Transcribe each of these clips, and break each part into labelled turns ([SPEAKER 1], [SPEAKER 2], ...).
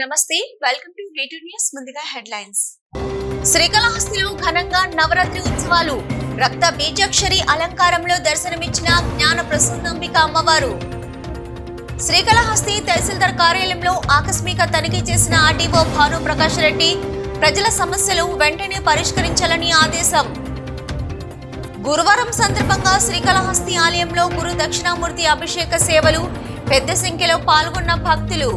[SPEAKER 1] నమస్తే, welcome to వి2 news. ముందుగా headlines. శ్రీకాళహస్తిలో ఘనంగా నవరాత్రి ఉత్సవాలు. రక్త బీజాక్షరి అలంకారంలో దర్శనమిచ్చిన జ్ఞాన ప్రసూనాంబిక అమ్మవారు. శ్రీకాళహస్తి తహసీల్దార్ కార్యాలయంలో ఆకస్మిక తనిఖీ చేసిన ఆర్డీఓ భాను ప్రకాష్ రెడ్డి ప్రజల సమస్యలు వెంటనే పరిష్కరించాలని ఆదేశం. గురువారం సందర్భంగా శ్రీకాళహస్తి ఆలయంలో గురు దక్షిణామూర్తి అభిషేక సేవలు. పెద్ద సంఖ్యలో పాల్గొన్న భక్తులు.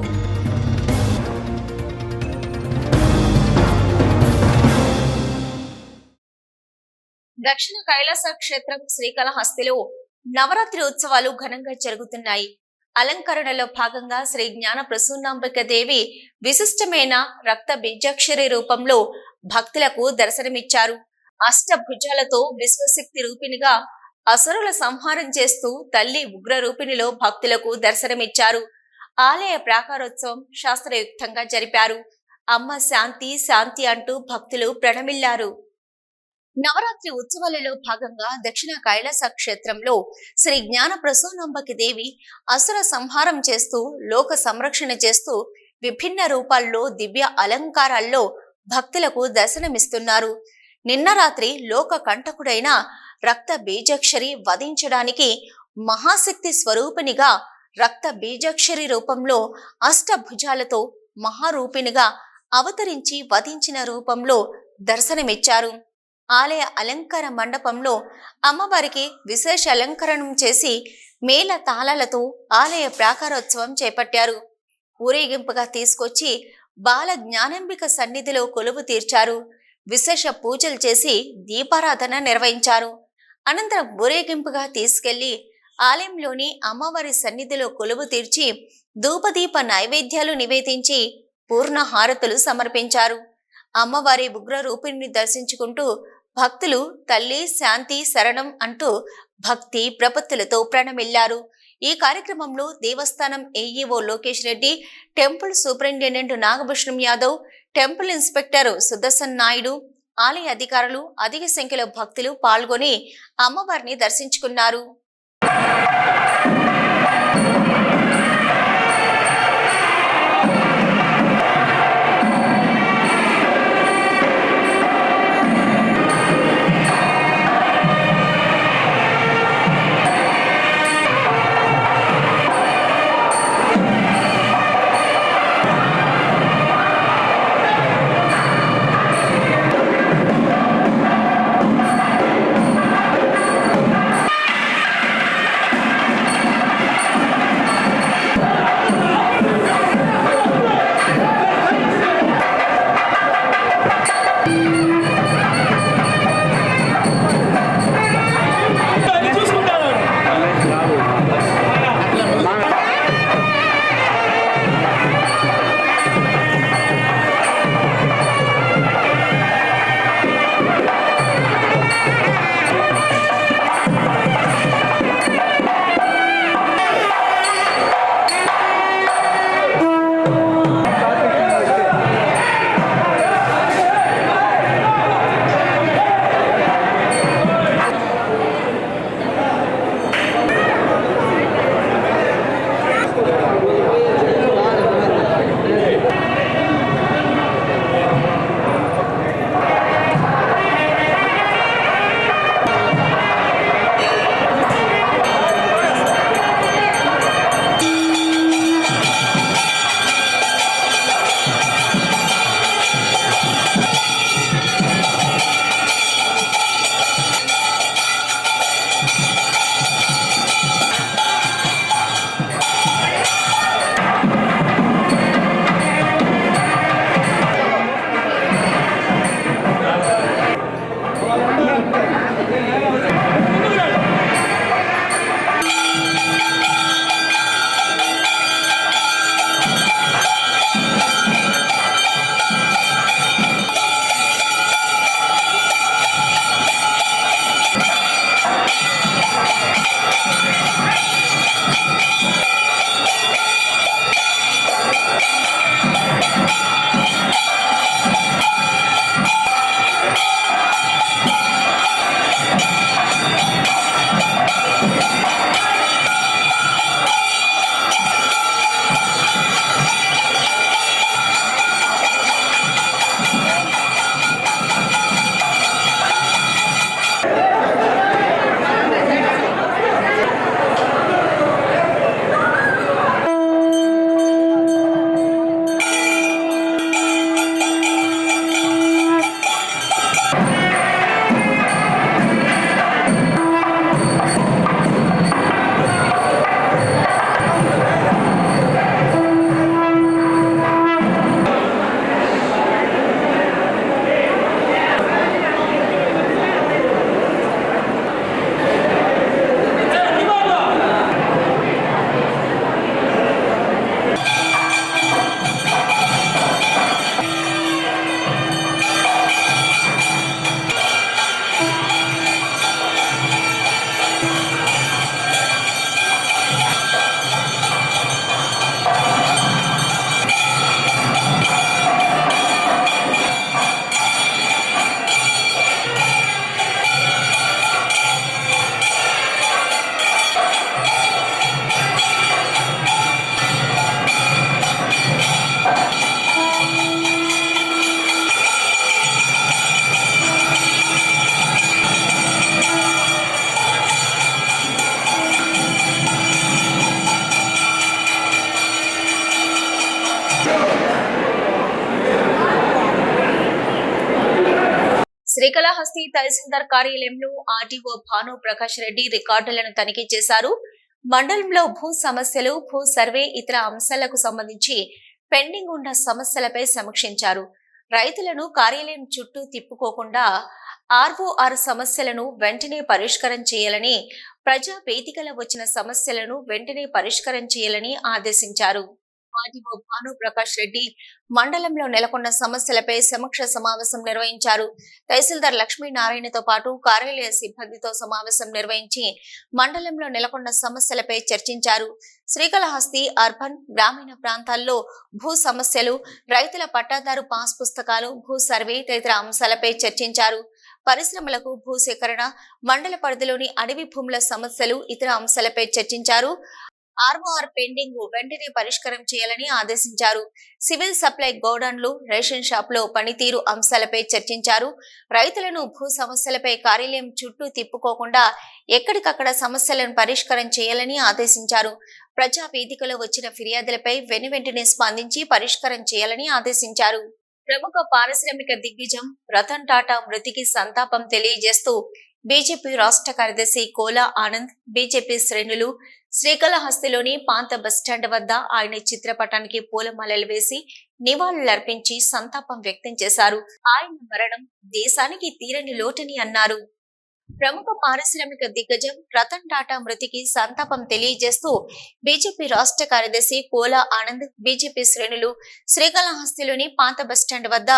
[SPEAKER 1] దక్షిణ కైలాస క్షేత్రం శ్రీకాళహస్తిలో నవరాత్రి ఉత్సవాలు ఘనంగా జరుగుతున్నాయి. అలంకరణలో భాగంగా శ్రీ జ్ఞాన ప్రసూనాంబిక దేవి విశిష్టమైన రక్త బీజాక్షరి రూపంలో భక్తులకు దర్శనమిచ్చారు. అష్టభుజాలతో విశ్వశక్తి రూపిణిగా అసురుల సంహారం చేస్తూ తల్లి ఉగ్ర రూపిణిలో భక్తులకు దర్శనమిచ్చారు. ఆలయ ప్రాకారోత్సవం శాస్త్రయుక్తంగా జరిపారు. అమ్మ శాంతి శాంతి అంటూ భక్తులు ప్రణమిల్లారు. నవరాత్రి ఉత్సవాలలో భాగంగా దక్షిణ కైలాస క్షేత్రంలో శ్రీ జ్ఞాన ప్రసూనాంబకి దేవి అసుర సంహారం చేస్తూ లోక సంరక్షణ చేస్తూ విభిన్న రూపాల్లో దివ్య అలంకారాల్లో భక్తులకు దర్శనమిస్తున్నారు. నిన్న రాత్రి లోక కంటకుడైన రక్త బీజాక్షరి వధించడానికి మహాశక్తి స్వరూపిణిగా రక్త బీజాక్షరి రూపంలో అష్టభుజాలతో మహారూపిణిగా అవతరించి వధించిన రూపంలో దర్శనమిచ్చారు. ఆలయ అలంకార మండపంలో అమ్మవారికి విశేష అలంకరణం చేసి మేళ తాళాలతో ఆలయ ప్రాకారోత్సవం చేపట్టారు. ఊరేగింపుగా తీసుకొచ్చి బాల జ్ఞానాంబిక సన్నిధిలో కొలువు తీర్చారు. విశేష పూజలు చేసి దీపారాధన నిర్వహించారు. అనంతరం ఊరేగింపుగా తీసుకెళ్లి ఆలయంలోని అమ్మవారి సన్నిధిలో కొలువు తీర్చి ధూపదీప నైవేద్యాలు నివేదించి పూర్ణ హారతులు సమర్పించారు. అమ్మవారి ఉగ్ర రూపిణిని దర్శించుకుంటూ భక్తులు తల్లి శాంతి శరణం అంటూ భక్తి ప్రపత్తులతో ప్రణమిల్లారు. ఈ కార్యక్రమంలో దేవస్థానం AEO Lokesh Reddy, temple superintendent Nagabhushanam Yadav, temple inspector Sudarshan Naidu, ఆలయ అధికారులు అధిక సంఖ్యలో భక్తులు పాల్గొని అమ్మవారిని దర్శించుకున్నారు. శ్రీకాళహస్తి తహసీల్దార్ కార్యాలయంలో ఆర్టీఓ భాను ప్రకాష్ రెడ్డి రికార్డులను తనిఖీ చేశారు. మండలంలో భూ సమస్యలు, భూ సర్వే ఇతర అంశాలకు సంబంధించి పెండింగ్ ఉన్న సమస్యలపై సమీక్షించారు. రైతులను కార్యాలయం చుట్టూ తిప్పుకోకుండా ఆర్ఓఆర్ సమస్యలను వెంటనే పరిష్కారం చేయాలని, ప్రజా వేదికలో వచ్చిన సమస్యలను వెంటనే పరిష్కారం చేయాలని ఆదేశించారు. ఆర్టీఓ భాను ప్రకాష్ రెడ్డి మండలంలో నెలకొన్న సమస్యలపై సమీక్ష సమావేశం నిర్వహించారు. తహసీల్దార్ లక్ష్మీనారాయణతో పాటు కార్యాలయ సిబ్బందితో సమావేశం నిర్వహించి మండలంలో నెలకొన్న సమస్యలపై చర్చించారు. శ్రీకాళహస్తి అర్బన్, గ్రామీణ ప్రాంతాల్లో భూ సమస్యలు, రైతుల పట్టాదారు పాస్ పుస్తకాలు, భూ సర్వే తదితర అంశాలపై చర్చించారు. పరిశ్రమలకు భూసేకరణ, మండల పరిధిలోని అడవి భూముల సమస్యలు, ఇతర అంశాలపై చర్చించారు. ఆర్ఓఆర్ పెండింగ్ వెంటనే పరిష్కారం చేయాలని ఆదేశించారు. సివిల్ సప్లై గోడౌన్లు, రేషన్ షాపులో పనితీరు అంశాలపై చర్చించారు. రైతులను భూ సమస్యలపై కార్యాలయం చుట్టూ తిప్పుకోకుండా ఎక్కడికక్కడ సమస్యలను పరిష్కారం చేయాలని ఆదేశించారు. ప్రజా వేదికలో వచ్చిన ఫిర్యాదులపై వెనువెంటనే స్పందించి పరిష్కారం చేయాలని ఆదేశించారు. ప్రముఖ పారిశ్రామిక దిగ్గజం రతన్ టాటా మృతికి సంతాపం తెలియజేస్తూ బీజేపీ రాష్ట్ర కార్యదర్శి కోలా ఆనంద్, బీజేపీ శ్రేణులు శ్రీకాళహస్తిలోని పాత బస్టాండ్ వద్ద ఆయన చిత్రపటానికి పూలమాలలు వేసి నివాళులర్పించి సంతాపం వ్యక్తం చేశారు. ఆయన మరణం దేశానికి తీరని లోటని అన్నారు. ప్రముఖ పారిశ్రామిక దిగ్గజం రతన్ టాటా మృతికి సంతాపం తెలియజేస్తూ బీజేపీ రాష్ట్ర కార్యదర్శి కోలా ఆనంద్, బీజేపీ శ్రేణులు శ్రీకాళహస్తిలోని పాత బస్టాండ్ వద్ద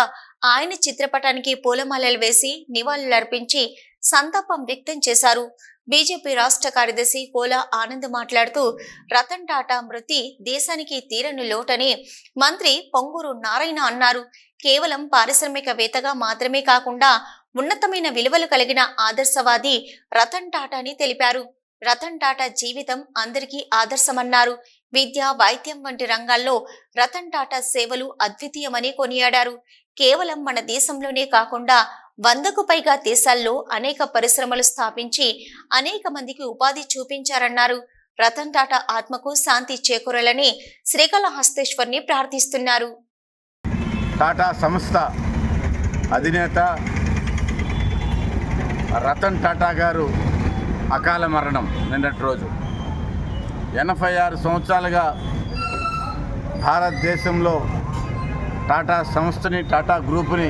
[SPEAKER 1] ఆయన చిత్రపటానికి పూలమాలలు వేసి నివాళులర్పించి సంతాపం వ్యక్తం చేశారు. బీజేపీ రాష్ట్ర కార్యదర్శి కోలా ఆనంద్ మాట్లాడుతూ రతన్ టాటా మృతి దేశానికి తీరని లోటని మంత్రి పొంగూరు నారాయణ అన్నారు. కేవలం పారిశ్రామికవేత్తగా మాత్రమే కాకుండా ఉన్నతమైన విలువలు కలిగిన ఆదర్శవాది రతన్ టాటా అని తెలిపారు. రతన్ టాటా జీవితం అందరికీ ఆదర్శమన్నారు. విద్య, వైద్యం వంటి రంగాల్లో రతన్ టాటా సేవలు అద్వితీయమని కొనియాడారు. కేవలం మన దేశంలోనే కాకుండా 100కు పైగా దేశాల్లో అనేక పరిశ్రమలు స్థాపించి అనేక మందికి ఉపాధి చూపించారన్నారు. రతన్ టాటా ఆత్మకు శాంతి చేకూరాలని శ్రీకాళహస్తేశ్వరిని ప్రార్థిస్తున్నారు.
[SPEAKER 2] టాటా సంస్థ అధినేత రతన్ టాటా గారు అకాల మరణం నిన్నటి రోజు. 86 సంవత్సరాలుగా భారతదేశంలో టాటా సంస్థని, టాటా గ్రూపుని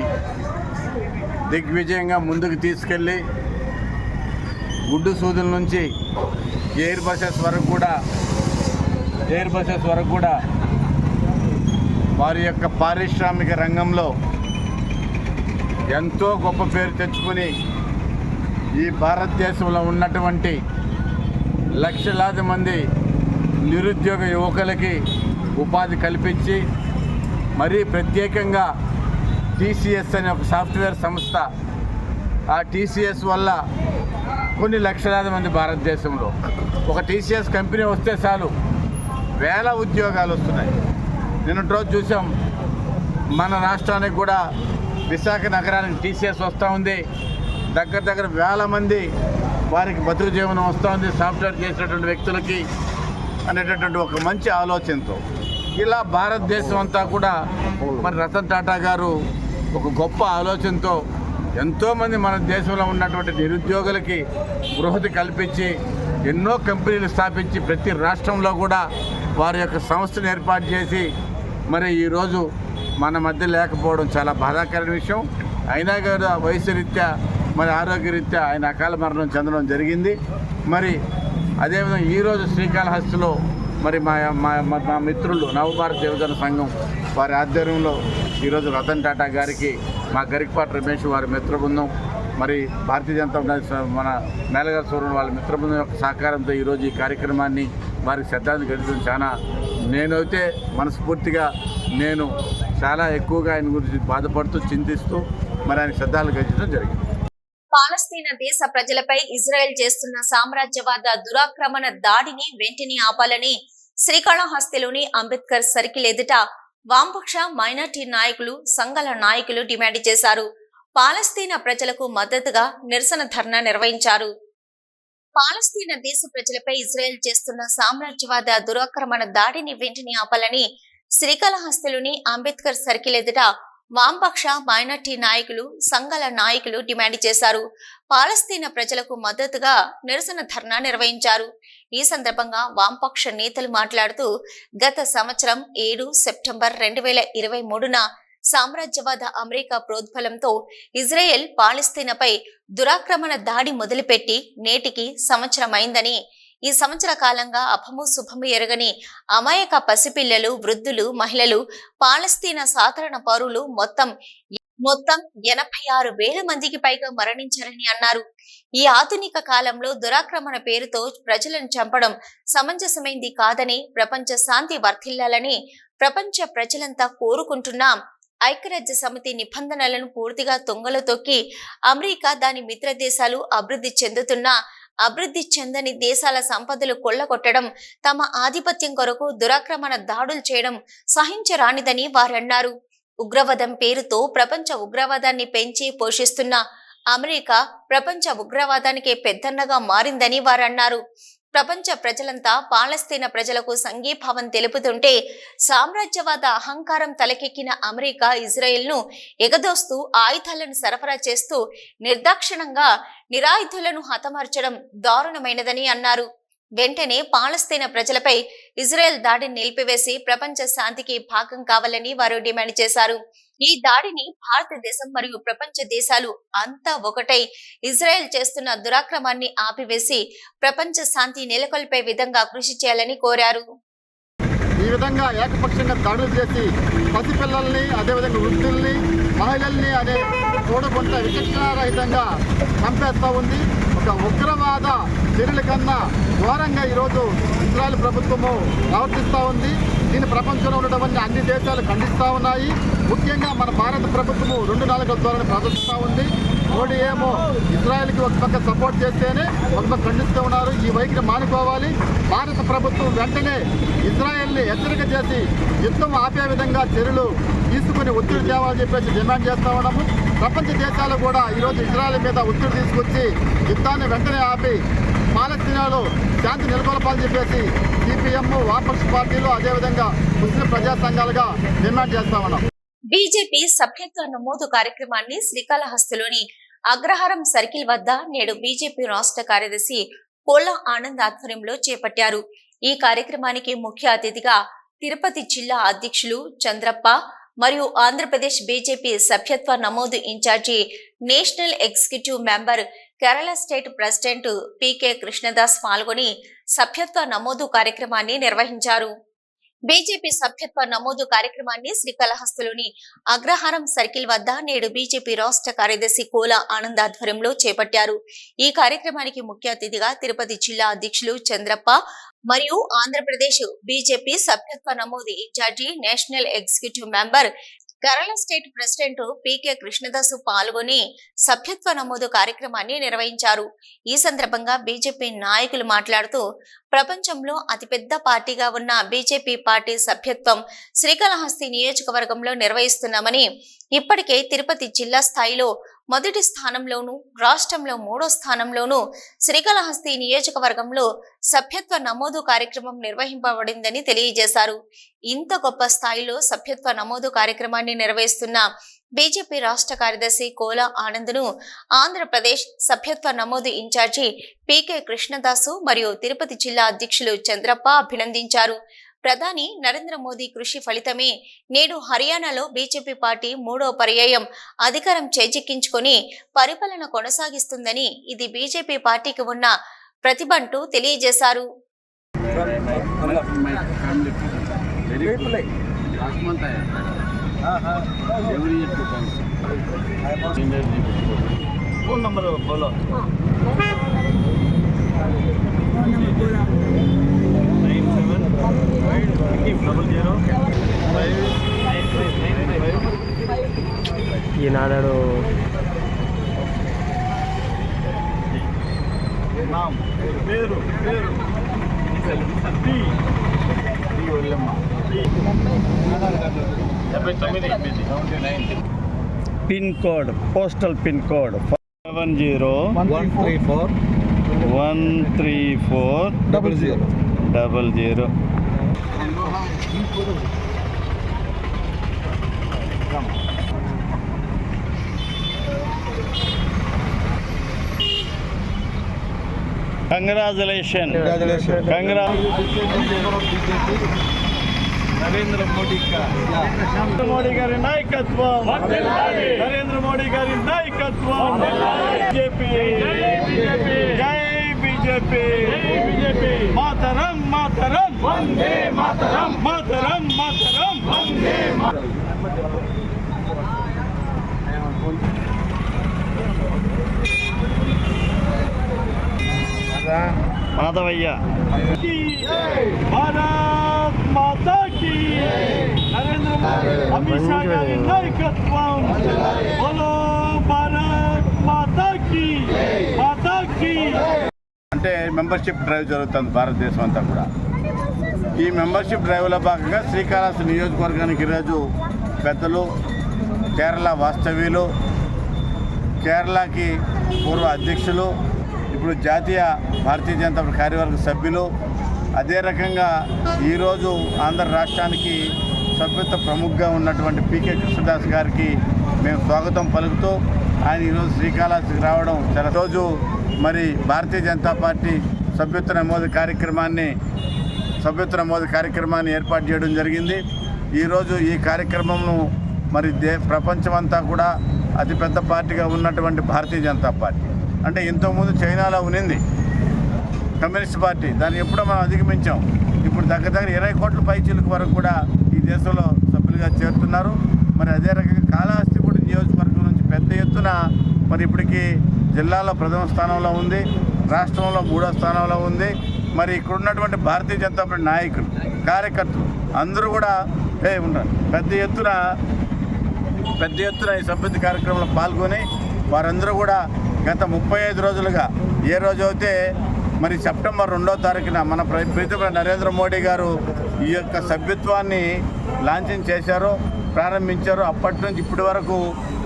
[SPEAKER 2] దిగ్విజయంగా ముందుకు తీసుకెళ్ళి గుడ్డు సూదుల నుంచి ఎయిర్ బసెస్ వరకు కూడా వారి యొక్క పారిశ్రామిక రంగంలో ఎంతో గొప్ప పేరు తెచ్చుకుని ఈ భారతదేశంలో ఉన్నటువంటి లక్షలాది మంది నిరుద్యోగ యువకులకి ఉపాధి కల్పించి, మరీ ప్రత్యేకంగా టీసీఎస్ అనే ఒక సాఫ్ట్వేర్ సంస్థ, ఆ టీసీఎస్ వల్ల కొన్ని లక్షలాది మంది భారతదేశంలో ఒక టీసీఎస్ కంపెనీ వస్తే చాలు వేల ఉద్యోగాలు వస్తున్నాయి. నిన్నటి రోజు చూసాం, మన రాష్ట్రానికి కూడా విశాఖ నగరానికి టీసీఎస్ వస్తూ ఉంది. దగ్గర వేల మంది వారికి బతుకు జీవనం వస్తూ ఉంది సాఫ్ట్వేర్ చేసినటువంటి వ్యక్తులకి అనేటటువంటి ఒక మంచి ఆలోచనతో. ఇలా భారతదేశం అంతా కూడా మరి రతన్ టాటా గారు ఒక గొప్ప ఆలోచనతో ఎంతోమంది మన దేశంలో ఉన్నటువంటి నిరుద్యోగులకి బృహతి కల్పించి ఎన్నో కంపెనీలు స్థాపించి ప్రతి రాష్ట్రంలో కూడా వారి యొక్క సంస్థను ఏర్పాటు చేసి మరి ఈరోజు మన మధ్య లేకపోవడం చాలా బాధాకరమైన విషయం. అయినా కూడా వయసు రీత్యా, మరి ఆరోగ్యరీత్యా ఆయన అకాల మరణం చెందడం జరిగింది. మరి అదేవిధంగా ఈరోజు శ్రీకాళహస్తిలో మరి మా మిత్రులు నవభారత యువజన సంఘం వారి ఆధ్వర్యంలో ఈరోజు రతన్ టాటా గారికి మా గరికపాటి రమేష్ వారి మిత్ర బృందం, మరి భారతీయ జనతా పార్టీ మన మేలగారి సూర్యుడు వాళ్ళ మిత్ర బృందం యొక్క సహకారంతో ఈరోజు ఈ కార్యక్రమాన్ని వారికి శ్రద్ధాంజలి ఘటించడం చాలా, నేనైతే మనస్ఫూర్తిగా నేను చాలా ఎక్కువగా ఆయన గురించి బాధపడుతూ చింతిస్తూ మరి ఆయన శ్రద్ధాంజలి ఘటించడం జరిగింది.
[SPEAKER 1] పాలస్తీనా దేశ ప్రజలపై ఇజ్రాయెల్ చేస్తున్న సామ్రాజ్యవాద దురాక్రమణ దాడిని వెంటనే ఆపాలని శ్రీకాళహస్తిలోని అంబేద్కర్ సర్కిల్ ఎదుట వామపక్ష మైనార్టీ నాయకులు, సంఘాల నాయకులు డిమాండ్ చేశారు. పాలస్తీనా ప్రజలకు మద్దతుగా నిరసన ధర్నా నిర్వహించారు. పాలస్తీనా దేశ ప్రజలపై ఇజ్రాయెల్ చేస్తున్న సామ్రాజ్యవాద దురాక్రమణ దాడిని వెంటనే ఆపాలని శ్రీకాళహస్తిలోని అంబేద్కర్ సర్కిల్ ఎదుట వామపక్ష మైనార్టీ నాయకులు, సంఘాల నాయకులు డిమాండ్ చేశారు. పాలస్తీనా ప్రజలకు మద్దతుగా నిరసన ధర్నా నిర్వహించారు. ఈ సందర్భంగా వామపక్ష నేతలు మాట్లాడుతూ, గత సంవత్సరం 7 సెప్టెంబర్ 2023న సామ్రాజ్యవాద అమెరికా ప్రోద్బలంతో ఇజ్రాయెల్ పాలస్తీనాపై దురాక్రమణ దాడి మొదలుపెట్టి నేటికి సంవత్సరమైందని, ఈ సంవత్సర కాలంగా అభము శుభము ఎరగని అమాయక పసిపిల్లలు, వృద్ధులు, మహిళలు, పాలస్తీనా సాధారణ పౌరులు మొత్తం 86,000 మందికి పైగా మరణించారని అన్నారు. ఈ ఆధునిక కాలంలో దురాక్రమణ పేరుతో ప్రజలను చంపడం సమంజసమైంది కాదని, ప్రపంచ శాంతి వర్ధిల్లాలని ప్రపంచ ప్రజలంతా కోరుకుంటున్నాం. ఐక్యరాజ్య సమితి నిబంధనలను పూర్తిగా తుంగలో తొక్కి అమెరికా, దాని మిత్ర దేశాలు అభివృద్ధి చెందని దేశాల సంపదలు కొల్లగొట్టడం, తమ ఆధిపత్యం కొరకు దురాక్రమణ దాడులు చేయడం సహించరానిదని వారన్నారు. ఉగ్రవాదం పేరుతో ప్రపంచ ఉగ్రవాదాన్ని పెంచి పోషిస్తున్న అమెరికా ప్రపంచ ఉగ్రవాదానికి పెద్దన్నగా మారిందని వారన్నారు. ప్రపంచ ప్రజలంతా పాలస్తీనా ప్రజలకు సంఘీభావం తెలుపుతుంటే, సామ్రాజ్యవాద అహంకారం తలకెక్కిన అమెరికా ఇజ్రాయెల్ను ఎగదోస్తూ ఆయుధాలను సరఫరా చేస్తూ నిర్దాక్షిణంగా నిరాయుధులను హతమార్చడం దారుణమైనదని అన్నారు. వెంటనే పాలస్తీనా ప్రజలపై ఇజ్రాయెల్ దాడిని నిలిపివేసి ప్రపంచ శాంతికి భాగం కావాలని వారు డిమాండ్ చేశారు. ఈ దాడిని భారతదేశం మరియు ప్రపంచ దేశాలు అంతా ఒకటై ఇజ్రాయెల్ చేస్తున్న దురాక్రమాన్ని ఆపివేసి ప్రపంచ శాంతి నెలకొల్పే విధంగా కృషి చేయాలని కోరారు.
[SPEAKER 3] ఈ విధంగా ఏకపక్షంగా దాడులు చేసి పసిపిల్లల్ని, అదేవిధంగా వృద్ధుల్ని, మహిళల్ని అనే చూడకుండా విచక్షణారహితంగా చంపేస్తూ ఉంది. ఒక ఉగ్రవాద చర్యల కన్నా ఘోరంగా ఈరోజు ఇజ్రాయెల్ ప్రభుత్వము ప్రవర్తిస్తూ ఉంది. దీని ప్రపంచంలో ఉన్నటువంటి అన్ని దేశాలు ఖండిస్తూ ఉన్నాయి. ముఖ్యంగా మన భారత ప్రభుత్వము 2 నాలుకల ధోరణి ప్రదర్శిస్తూ ఉంది. మోడీ ఏమో ఇజ్రాయెల్కి ఒక పక్క సపోర్ట్ చేస్తేనే ఒక పక్క ఖండిస్తూ ఉన్నారు. ఈ వైఖరి మానుకోవాలి. భారత ప్రభుత్వం వెంటనే ఇజ్రాయెల్ని హెచ్చరిక చేసి యుద్ధం ఆపే విధంగా చర్యలు తీసుకుని ఒత్తిడి తేవాలని చెప్పేసి డిమాండ్ చేస్తూ ఉన్నాము. ప్రపంచ దేశాలు కూడా ఈరోజు ఇజ్రాయెల్ మీద ఒత్తిడి తీసుకొచ్చి యుద్ధాన్ని వెంటనే ఆపి పాలస్తీనాలో శాంతి నెలకొల్పాలని చెప్పేసి సిపిఎం, వామపక్ష పార్టీలు, అదేవిధంగా ముస్లిం ప్రజా సంఘాలుగా డిమాండ్ చేస్తా ఉన్నాం.
[SPEAKER 1] బీజేపీ సభ్యత్వ నమోదు కార్యక్రమాన్ని శ్రీకాళహస్తిలోని అగ్రహారం సర్కిల్ వద్ద నేడు బీజేపీ రాష్ట్ర కార్యదర్శి కోలా ఆనంద్ ఆధ్వర్యంలో చేపట్టారు. ఈ కార్యక్రమానికి ముఖ్య అతిథిగా తిరుపతి జిల్లా అధ్యక్షులు చంద్రప్ప మరియు ఆంధ్రప్రదేశ్ బీజేపీ సభ్యత్వ నమోదు in charge, national executive member, Kerala state president PK Krishnadas పాల్గొని సభ్యత్వ నమోదు కార్యక్రమాన్ని నిర్వహించారు. బీజేపీ సభ్యత్వ నమోదు కార్యక్రమాన్ని శ్రీకాళహస్తిలోని అగ్రహారం సర్కిల్ వద్ద నేడు బీజేపీ రాష్ట్ర కార్యదర్శి కోలా ఆనంద్ ఆధ్వర్యంలో చేపట్టారు. ఈ కార్యక్రమానికి ముఖ్య అతిథిగా తిరుపతి జిల్లా అధ్యక్షులు చంద్రప్ప మరియు ఆంధ్రప్రదేశ్ బీజేపీ సభ్యత్వ నమోదు in charge, national executive member, Kerala state president PK Krishnadas పాల్గొని సభ్యత్వ నమోదు కార్యక్రమాన్ని నిర్వహించారు. ఈ సందర్భంగా బీజేపీ నాయకులు మాట్లాడుతూ, ప్రపంచంలో అతిపెద్ద పార్టీగా ఉన్న బీజేపీ పార్టీ సభ్యత్వం శ్రీకాళహస్తి నియోజకవర్గంలో నిర్వహిస్తున్నామని, ఇప్పటికే తిరుపతి జిల్లా స్థాయిలో మొదటి స్థానంలోనూ, రాష్ట్రంలో 3వ స్థానంలోనూ శ్రీకాళహస్తి నియోజకవర్గంలో సభ్యత్వ నమోదు కార్యక్రమం నిర్వహింపబడిందని తెలియజేశారు. ఇంత గొప్ప స్థాయిలో సభ్యత్వ నమోదు కార్యక్రమాన్ని నిర్వహిస్తున్న బీజేపీ రాష్ట్ర కార్యదర్శి కోలా ఆనంద్ను ఆంధ్రప్రదేశ్ సభ్యత్వ నమోదు ఇన్ఛార్జి పీకే కృష్ణదాసు మరియు తిరుపతి జిల్లా అధ్యక్షులు చంద్రప్ప అభినందించారు. ప్రధాని నరేంద్ర మోదీ కృషి ఫలితమే నేడు హర్యానాలో బీజేపీ పార్టీ 3వ పర్యాయం అధికారం చేజిక్కించుకొని పరిపాలన కొనసాగిస్తుందని, ఇది బీజేపీ పార్టీకి ఉన్న ప్రతిభంటూ తెలియజేశారు.
[SPEAKER 4] ఈనాడు pin code, postal pin code 7013413400. Congratulation
[SPEAKER 2] Narendra Modi గారి నాయకత్వం, నరేంద్ర మోడీ గారి నాయకత్వం, బీజేపీ జై బీజేపీ, మాతరం మాతరం వందే మాతరం, మాతరం మాతరం వందే మాతరం.
[SPEAKER 4] మాధవయ్య
[SPEAKER 2] భారత్ మాతా కీ, నరేంద్ర మోడీ అమిత్ షా గారి నాయకత్వం, బోలో భారత్ మాతా కీ, మాతా కీ. అంటే మెంబర్షిప్ డ్రైవ్ జరుగుతుంది భారతదేశం అంతా కూడా. ఈ మెంబర్షిప్ డ్రైవ్లో భాగంగా శ్రీకాళహస్తి నియోజకవర్గానికి ఈరోజు పెద్దలు, కేరళ వాస్తవ్యులు, కేరళకి పూర్వ అధ్యక్షులు, ఇప్పుడు జాతీయ భారతీయ జనతా పార్టీ కార్యవర్గ సభ్యులు, అదే రకంగా ఈరోజు ఆంధ్ర రాష్ట్రానికి సభ్యత్వ ప్రముఖంగా ఉన్నటువంటి పీకే కృష్ణదాస్ గారికి మేము స్వాగతం పలుకుతూ ఆయన ఈరోజు శ్రీకాళహస్తికి రావడం చాలా రోజు మరి భారతీయ జనతా పార్టీ సభ్యత్వ నమోదు కార్యక్రమాన్ని ఏర్పాటు చేయడం జరిగింది. ఈరోజు ఈ కార్యక్రమంను మరి ప్రపంచమంతా కూడా అతిపెద్ద పార్టీగా ఉన్నటువంటి భారతీయ జనతా పార్టీ, అంటే ఇంతకుముందు చైనాలో ఉన్నింది కమ్యూనిస్ట్ పార్టీ, దాన్ని ఎప్పుడో మనం అధిగమించాం. ఇప్పుడు దగ్గర 20 కోట్ల పైచీలకు వరకు కూడా ఈ దేశంలో సభ్యులుగా చేరుతున్నారు. మరి అదే రకంగా కాళహస్తి కూడా నియోజకవర్గం నుంచి పెద్ద ఎత్తున మరి ఇప్పటికీ జిల్లాలో ప్రథమ స్థానంలో ఉంది, రాష్ట్రంలో 3వ స్థానంలో ఉంది. మరి ఇక్కడ ఉన్నటువంటి భారతీయ జనతా పార్టీ నాయకులు, కార్యకర్తలు అందరూ కూడా ఉన్నారు. పెద్ద ఎత్తున ఈ సభ్యత్వ కార్యక్రమంలో పాల్గొని వారందరూ కూడా గత 35 రోజులుగా, ఏ రోజు అయితే మరి సెప్టెంబర్ 2వ తారీఖున మన ప్రీతమ నరేంద్ర మోడీ గారు ఈ యొక్క సభ్యత్వాన్ని లాంఛింగ్ చేశారో, ప్రారంభించారో, అప్పటి నుంచి ఇప్పటి వరకు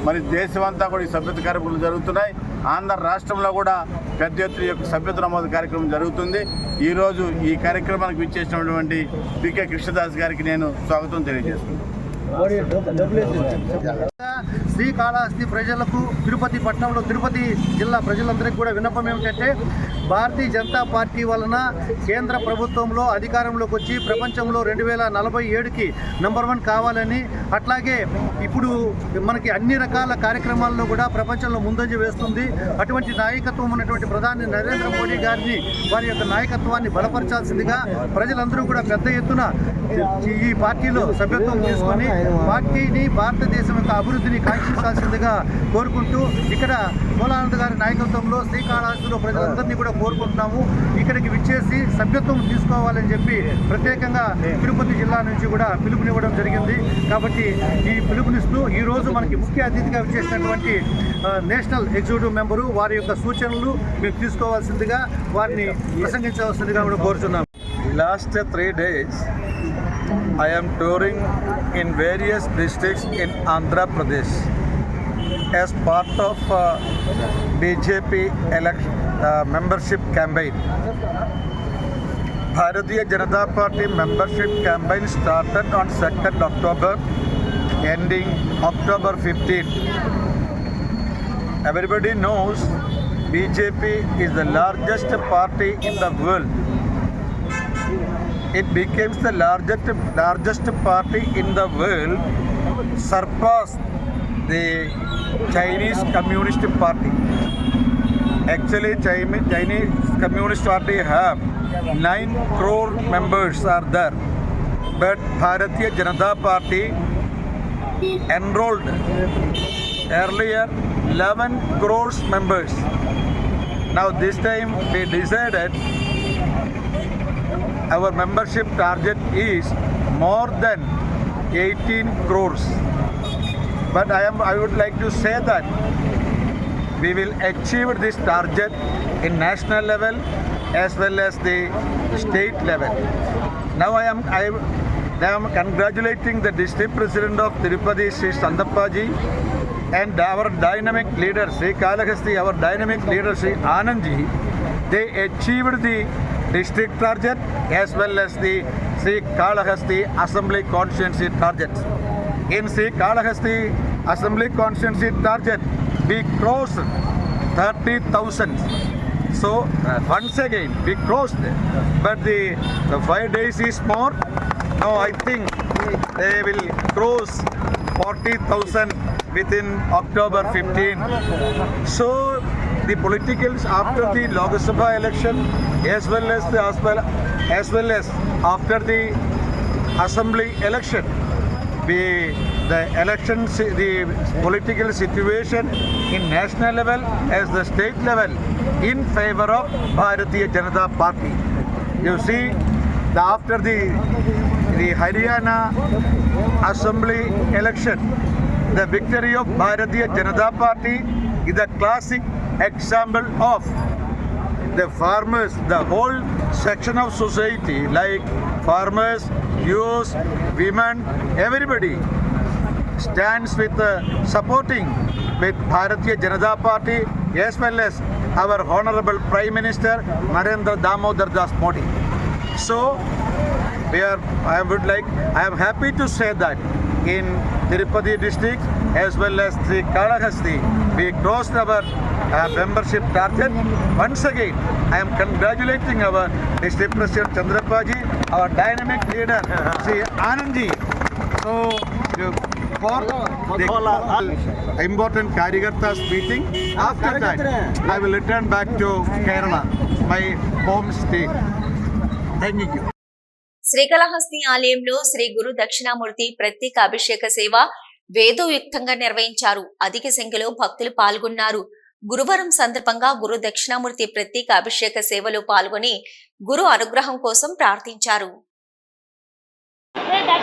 [SPEAKER 2] మరి దేశమంతా కూడా ఈ సభ్యత్వ కార్యక్రమాలు జరుగుతున్నాయి. ఆంధ్ర రాష్ట్రంలో కూడా పెద్ద ఎత్తున యొక్క సభ్యత్వ నమోదు కార్యక్రమం జరుగుతుంది. ఈరోజు ఈ కార్యక్రమానికి విచ్చేసినటువంటి పీకే కృష్ణదాస్ గారికి నేను స్వాగతం తెలియజేస్తున్నాను.
[SPEAKER 3] శ్రీకాళహస్తి ప్రజలకు, తిరుపతి పట్టణంలో తిరుపతి జిల్లా ప్రజలందరికీ కూడా విన్నపం ఏమిటంటే, భారతీయ జనతా పార్టీ వలన కేంద్ర ప్రభుత్వంలో అధికారంలోకి వచ్చి ప్రపంచంలో 2047కి నంబర్ 1 కావాలని, అట్లాగే ఇప్పుడు మనకి అన్ని రకాల కార్యక్రమాల్లో కూడా ప్రపంచంలో ముందంజ వేస్తుంది. అటువంటి నాయకత్వం ఉన్నటువంటి ప్రధాని నరేంద్ర మోడీ గారిని, వారి యొక్క నాయకత్వాన్ని బలపరచాల్సిందిగా ప్రజలందరూ కూడా పెద్ద ఎత్తున ఈ పార్టీలో సభ్యత్వం తీసుకొని పార్టీని, భారతదేశం యొక్క అభివృద్ధిని కాంక్షించాల్సిందిగా కోరుకుంటూ, ఇక్కడ మూలానంద గారి నాయకత్వంలో శ్రీకాళహస్తిలో ప్రజలందరినీ కూడా కోరుకుంటున్నాము. ఇక్కడికి విచ్చేసి సభ్యత్వం తీసుకోవాలని చెప్పి ప్రత్యేకంగా తిరుపతి జిల్లా నుంచి కూడా పిలుపునివ్వడం జరిగింది. కాబట్టి ఈ పిలుపునిస్తూ ఈరోజు మనకి ముఖ్య అతిథిగా విచ్చేసినటువంటి నేషనల్ ఎగ్జిక్యూటివ్ మెంబరు, వారి యొక్క సూచనలు మేము తీసుకోవాల్సిందిగా, వారిని ప్రసంగించవలసిందిగా కూడా కోరుతున్నాము.
[SPEAKER 5] Last 3 days, I am touring in various districts in Andhra Pradesh as part of BJP membership campaign. Bharatiya Janata Party membership campaign started on 2nd October, ending October 15. Everybody knows BJP is the largest party in the world. It becomes the largest party in the world, surpassed the Chinese Communist Party. Actually, Chinese Communist Party have 9 crore members are there, but Bharatiya Janata Party enrolled earlier 11 crores members. Now this time we decided our membership target is more than 18 crores. But I would like to say that we will achieve this target in national level as well as the state level. Now I am congratulating the district president of Tirupati, Sri Sandappaji, and our dynamic leader, Sri Kalahasti, our dynamic leader, Sri Anandji. They achieved the district target as well as the Sri Kalahasti Assembly Constituency targets. In Sri Kalahasti Assembly Constituency target, we crossed 30,000 So once again we closed, but the 5 days is more. No, I think they will cross 40,000 within October 15. So the politicals after the Lok Sabha election, as well as after the assembly election, the political situation in national level as the state level in favor of Bharatiya Janata Party. You see, after the Haryana assembly election, the victory of Bharatiya Janata Party is a classic example of the farmers, the whole section of society, like farmers, youths, women, everybody stands with supporting with Bharatiya Janata Party, as well as our Honorable Prime Minister Narendra Damodar Das Modi. So I am happy to say that in Tirupati district as well as the Kalahasti, we crossed our membership target. Once again, I am congratulating our district president Chandrapaji, our dynamic leader Sri Anandji. So for the important Karyakartas meeting, after that I will return back to Kerala, my home state. Thank you.
[SPEAKER 1] Srikalahasti ఆలయంలో శ్రీ గురు దక్షిణామూర్తి ప్రత్యేక అభిషేక సేవ వేదోయుక్తంగా నిర్వహించారు. అధిక సంఖ్యలో భక్తులు పాల్గొన్నారు. గురువారం సందర్భంగా గురు దక్షిణామూర్తి ప్రత్యేక అభిషేక సేవలో పాల్గొని గురు అనుగ్రహం కోసం ప్రార్థించారు.
[SPEAKER 6] Amen.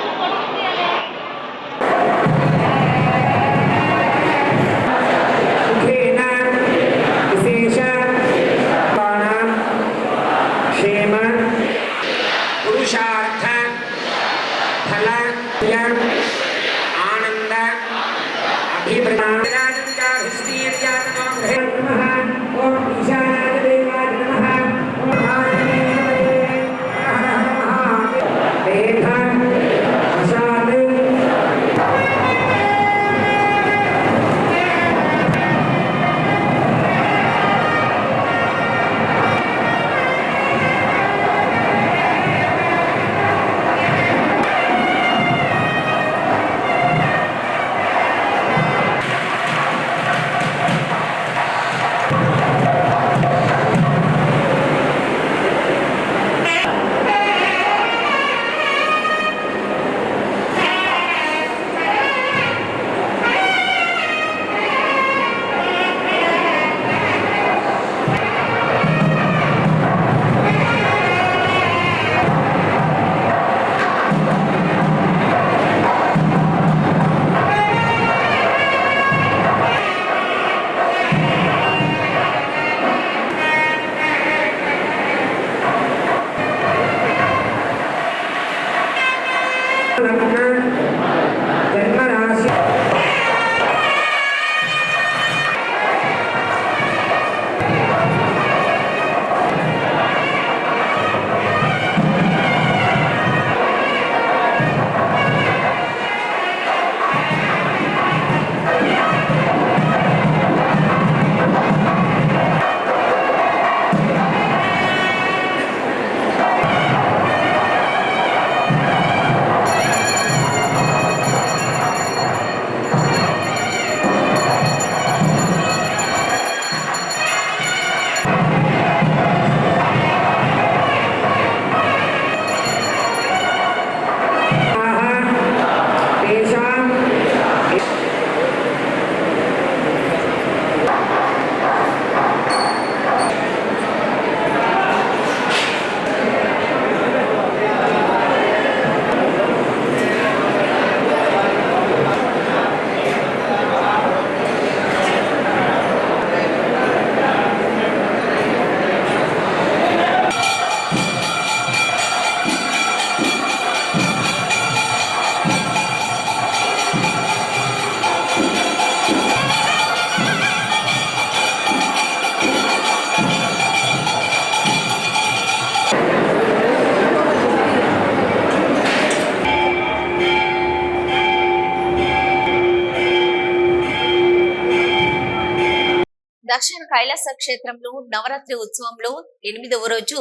[SPEAKER 1] దక్షిణ కైలాస క్షేత్రంలో నవరాత్రి ఉత్సవంలో 8వ రోజు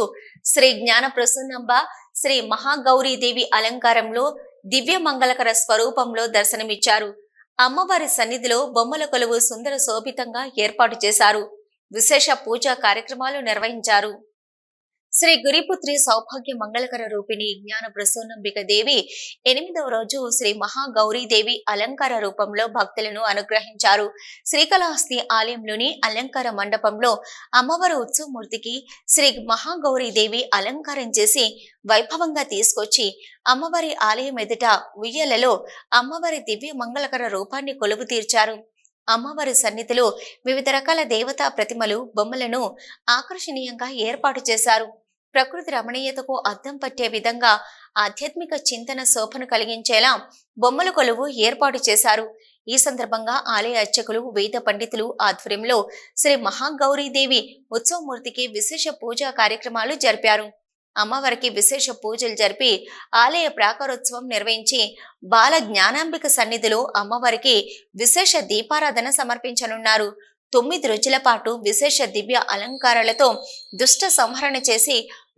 [SPEAKER 1] శ్రీ జ్ఞాన ప్రసన్నంబ శ్రీ మహాగౌరీదేవి అలంకారంలో దివ్య మంగళకర స్వరూపంలో దర్శనమిచ్చారు. అమ్మవారి సన్నిధిలో బొమ్మల కొలువు సుందర శోభితంగా ఏర్పాటు చేశారు. విశేష పూజా కార్యక్రమాలు నిర్వహించారు. శ్రీ గురిపుత్రి సౌభాగ్య మంగళకర రూపిణి జ్ఞాన ప్రసూనంబిక దేవి 8వ రోజు శ్రీ మహాగౌరీదేవి అలంకార రూపంలో భక్తులను అనుగ్రహించారు. శ్రీకాళహస్తి ఆలయంలోని అలంకార మండపంలో అమ్మవారి ఉత్సవమూర్తికి శ్రీ మహాగౌరీదేవి అలంకారం చేసి వైభవంగా తీసుకొచ్చి అమ్మవారి ఆలయం ఎదుట ఉయ్యలలో అమ్మవారి దివ్య మంగళకర రూపాన్ని కొలువు తీర్చారు. అమ్మవారి సన్నిధిలో వివిధ రకాల దేవతా ప్రతిమలు బొమ్మలను ఆకర్షణీయంగా ఏర్పాటు చేశారు. ప్రకృతి రమణీయతకు అద్దం పట్టే విధంగా ఆధ్యాత్మిక చింతన శోభను కలిగించేలా బొమ్మల కొలువు ఏర్పాటు చేశారు. ఈ సందర్భంగా ఆలయ అర్చకులు వేద పండితులు ఆధ్వర్యంలో శ్రీ మహాగౌరీదేవి ఉత్సవమూర్తికి విశేష పూజా కార్యక్రమాలు జరిపారు. అమ్మవారికి విశేష పూజలు జరిపి ఆలయ ప్రాకారోత్సవం నిర్వహించి బాల జ్ఞానాంబిక సన్నిధిలో అమ్మవారికి విశేష దీపారాధన సమర్పించనున్నారు. 9 రోజుల పాటు విశేష దివ్య అలంకారాలతో దుష్ట సంహరణ చేసి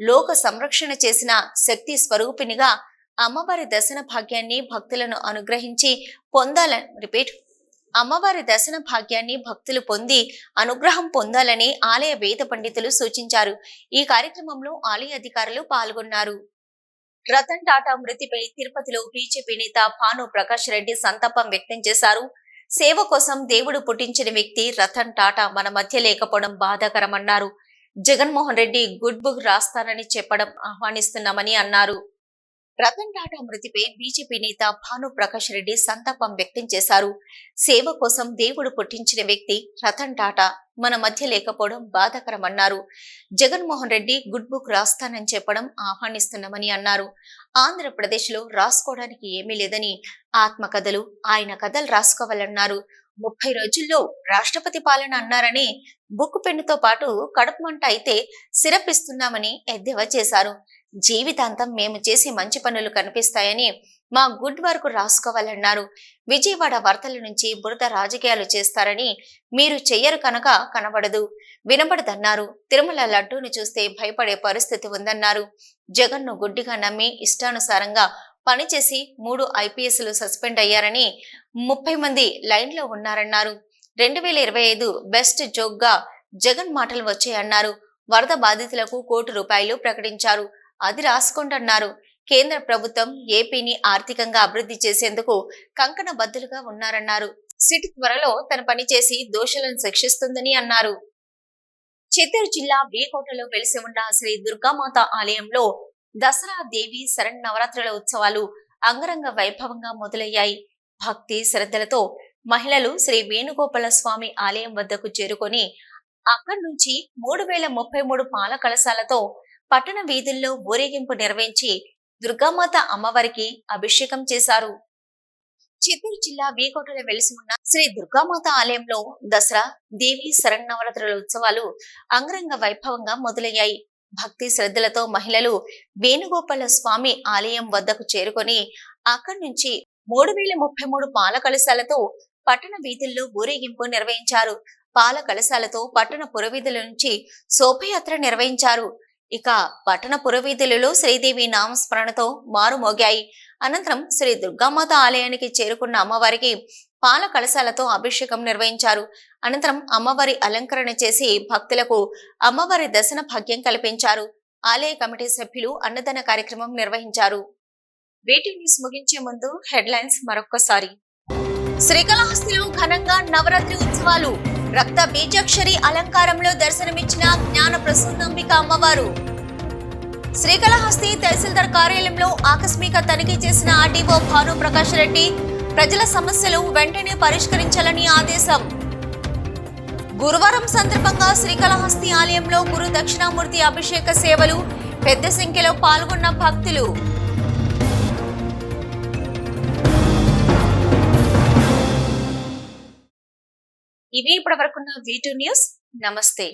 [SPEAKER 1] లోక సంరక్షణ చేసిన శక్తి స్వరూపినిగా అమ్మవారి దర్శన భాగ్యాన్ని భక్తులను అనుగ్రహించి అమ్మవారి దర్శన భాగ్యాన్ని భక్తులు పొంది అనుగ్రహం పొందాలని ఆలయ వేద పండితులు సూచించారు. ఈ కార్యక్రమంలో ఆలయ అధికారులు పాల్గొన్నారు. రతన్ టాటా మృతిపై తిరుపతిలో బీజేపీ నేత భాను ప్రకాష్ రెడ్డి సంతాపం వ్యక్తం చేశారు. సేవ కోసం దేవుడు పుట్టించిన వ్యక్తి రతన్ టాటా మన మధ్య లేకపోవడం బాధాకరమన్నారు. జగన్మోహన్ రెడ్డి గుడ్ బుక్ రాస్తానని చెప్పడం ఆహ్వానిస్తున్నామని అన్నారు. రతన్ టాటా మృతిపై బీజేపీ నేత భాను ప్రకాష్ రెడ్డి సంతాపం వ్యక్తం చేశారు. సేవ కోసం దేవుడు పుట్టించిన వ్యక్తి రతన్ టాటా మన మధ్య లేకపోవడం బాధాకరమన్నారు. జగన్మోహన్ రెడ్డి గుడ్ బుక్ రాస్తానని చెప్పడం ఆహ్వానిస్తున్నామని అన్నారు. ఆంధ్రప్రదేశ్ లో రాసుకోవడానికి ఏమీ లేదని ఆత్మకథలు ఆయన కథలు రాసుకోవాలన్నారు. 30 రోజుల్లో రాష్ట్రపతి పాలన అన్నారని బుక్ పెన్నుతో పాటు కడుపు మంట అయితే సిరప్ ఇస్తున్నామని ఎద్దేవా చేశారు. జీవితాంతం మేము చేసి మంచి పనులు కనిపిస్తాయని మా గుడ్ వర్క్ రాసుకోవాలన్నారు. విజయవాడ వార్తల నుంచి బురద రాజకీయాలు చేస్తారని మీరు చెయ్యరు కనుక కనబడదు వినబడదన్నారు. తిరుమల లడ్డూను చూస్తే భయపడే పరిస్థితి ఉందన్నారు. జగన్ను గుడ్డిగా నమ్మి ఇష్టానుసారంగా పనిచేసి 3 IPSలు సస్పెండ్ అయ్యారని 30 మంది లైన్లో ఉన్నారన్నారు. 2025 బెస్ట్ జోక్ గా జగన్ మాటలు వచ్చాయన్నారు. వరద బాధితులకు ₹1 ప్రకటించారు. అది రాసుకోండన్నారు. కేంద్ర ప్రభుత్వం ఏపీని ఆర్థికంగా అభివృద్ధి చేసేందుకు కంకణబద్దులుగా ఉన్నారన్నారు. సిట్ త్వరలో తన పని చేసి దోషులను శిక్షిస్తుందని అన్నారు. చిత్తూరు జిల్లా వీకోటలో వెలిసి ఉన్న శ్రీ దుర్గామాత ఆలయంలో దసరా దేవి శరన్నవరాత్రుల ఉత్సవాలు అంగరంగ వైభవంగా మొదలయ్యాయి. భక్తి శ్రద్ధలతో మహిళలు శ్రీ వేణుగోపాల స్వామి ఆలయం వద్దకు చేరుకొని అక్కడి నుంచి 3033 పాల కలశాలతో పట్టణ వీధుల్లో ఊరేగింపు నిర్వహించి దుర్గామాత అమ్మవారికి అభిషేకం చేశారు. చిత్తూరు జిల్లా వీకోటలో వెలిసి ఉన్న శ్రీ దుర్గామాత ఆలయంలో దసరా దేవి శరన్నవరాత్రుల ఉత్సవాలు అంగరంగ వైభవంగా మొదలయ్యాయి. భక్తి శ్రద్ధలతో మహిళలు వేణుగోపాల స్వామి ఆలయం వద్దకు చేరుకొని అక్కడి నుంచి 3033 పాల కలశాలతో పట్టణ వీధుల్లో ఊరేగింపు నిర్వహించారు. పాల కలశాలతో పట్టణ పురవీధుల నుంచి శోభయాత్ర నిర్వహించారు. ఇక పట్టణ పురవీధులలో శ్రీదేవి నామస్మరణతో మారుమోగాయి. అనంతరం శ్రీ దుర్గామాత ఆలయానికి చేరుకున్న అమ్మవారికి పాల కలశాలతో అభిషేకం నిర్వహించారు. అనంతరం అమ్మవారి అలంకరణ చేసి భక్తులకు అమ్మవారి దర్శన భాగ్యం కల్పించారు. ఆలయ కమిటీ సభ్యులు అన్నదాన కార్యక్రమం నిర్వహించారు. వేటి న్యూస్ ముగించే ముందు హెడ్లైన్స్ మరొక్కసారి. శ్రీకాళహస్తిలో ఘనంగా నవరాత్రి ఉత్సవాలు. రక్త బీజాక్షరి అలంకారంలో దర్శనమిచ్చిన జ్ఞాన ప్రసూనంబిక అమ్మవారు. శ్రీకాళహస్తి తహసీల్దార్ కార్యాలయంలో ఆకస్మిక తనిఖీ చేసిన ఆర్డీఓ భాను ప్రకాష్ రెడ్డి ప్రజల సమస్యలు వెంటనే పరిష్కరించాలని ఆదేశం. గురువారం సందర్భంగా శ్రీకాళహస్తి ఆలయంలో గురు దక్షిణామూర్తి అభిషేక సేవలు. పెద్ద సంఖ్యలో పాల్గొన్న భక్తులు. ఇవి ఇప్పటివరకున్న V2 న్యూస్. నమస్తే.